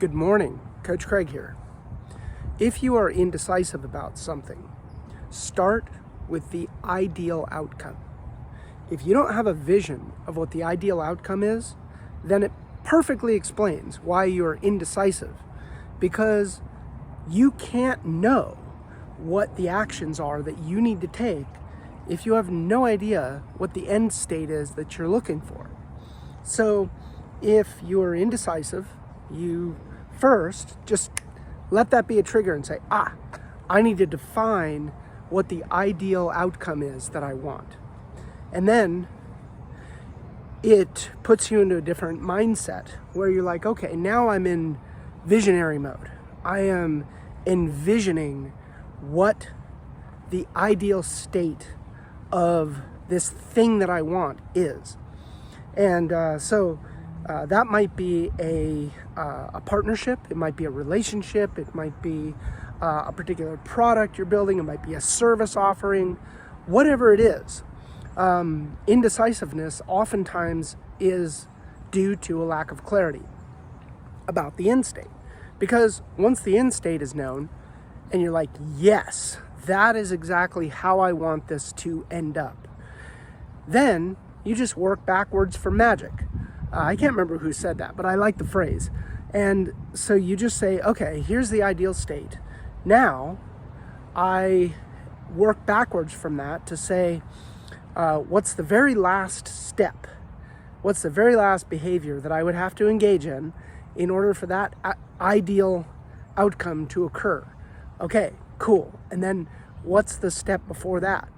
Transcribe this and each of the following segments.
Good morning, Coach Craig here. If you are indecisive about something, start with the ideal outcome. If you don't have a vision of what the ideal outcome is, then it perfectly explains why you're indecisive, because you can't know what the actions are that you need to take if you have no idea what the end state is that you're looking for. So if you're indecisive, you first just let that be a trigger and say, I need to define what the ideal outcome is that I want. And then it puts you into a different mindset where you're like, okay, now I'm in visionary mode. I am envisioning what the ideal state of this thing that I want is. And so that might be a partnership, it might be a relationship, it might be a particular product you're building, it might be a service offering, whatever it is. Indecisiveness oftentimes is due to a lack of clarity about the end state. Because once the end state is known, and you're like, yes, that is exactly how I want this to end up, then you just work backwards from magic. I can't remember who said that, but I like the phrase. And so you just say, okay, here's the ideal state. Now I work backwards from that to say, what's the very last step? What's the very last behavior that I would have to engage in order for that ideal outcome to occur? Okay, cool. And then what's the step before that?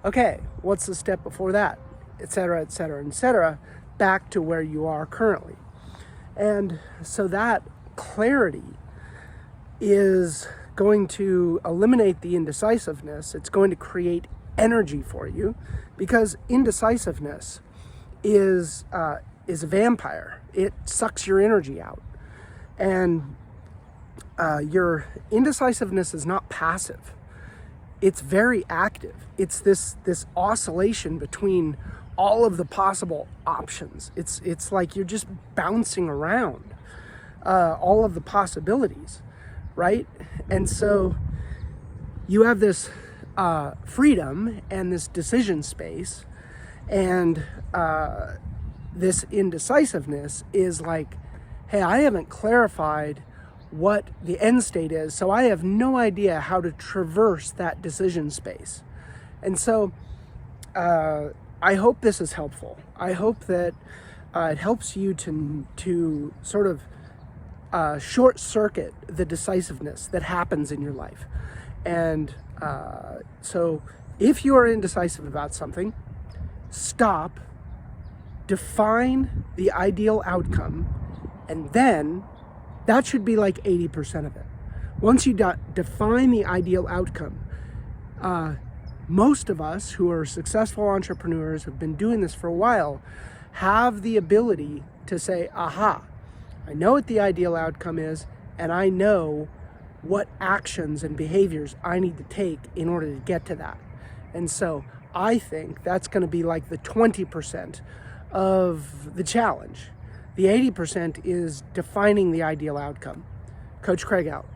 Okay, what's the step before that? Et cetera, et cetera, et cetera, back to where you are currently. And so that clarity is going to eliminate the indecisiveness. It's going to create energy for you, because indecisiveness is a vampire. It sucks your energy out. And your indecisiveness is not passive. It's very active. It's this oscillation between all of the possible options. It's like you're just bouncing around all of the possibilities, right? And so you have this freedom and this decision space, and this indecisiveness is like, hey, I haven't clarified what the end state is, so I have no idea how to traverse that decision space. And so I hope this is helpful. I hope that it helps you to sort of short circuit the decisiveness that happens in your life. And so if you are indecisive about something, stop, define the ideal outcome, and then that should be like 80% of it. Once you define the ideal outcome, most of us who are successful entrepreneurs, have been doing this for a while, have the ability to say, aha, I know what the ideal outcome is, and I know what actions and behaviors I need to take in order to get to that. And so I think that's going to be like the 20% of the challenge. The 80% is defining the ideal outcome. Coach Craig out.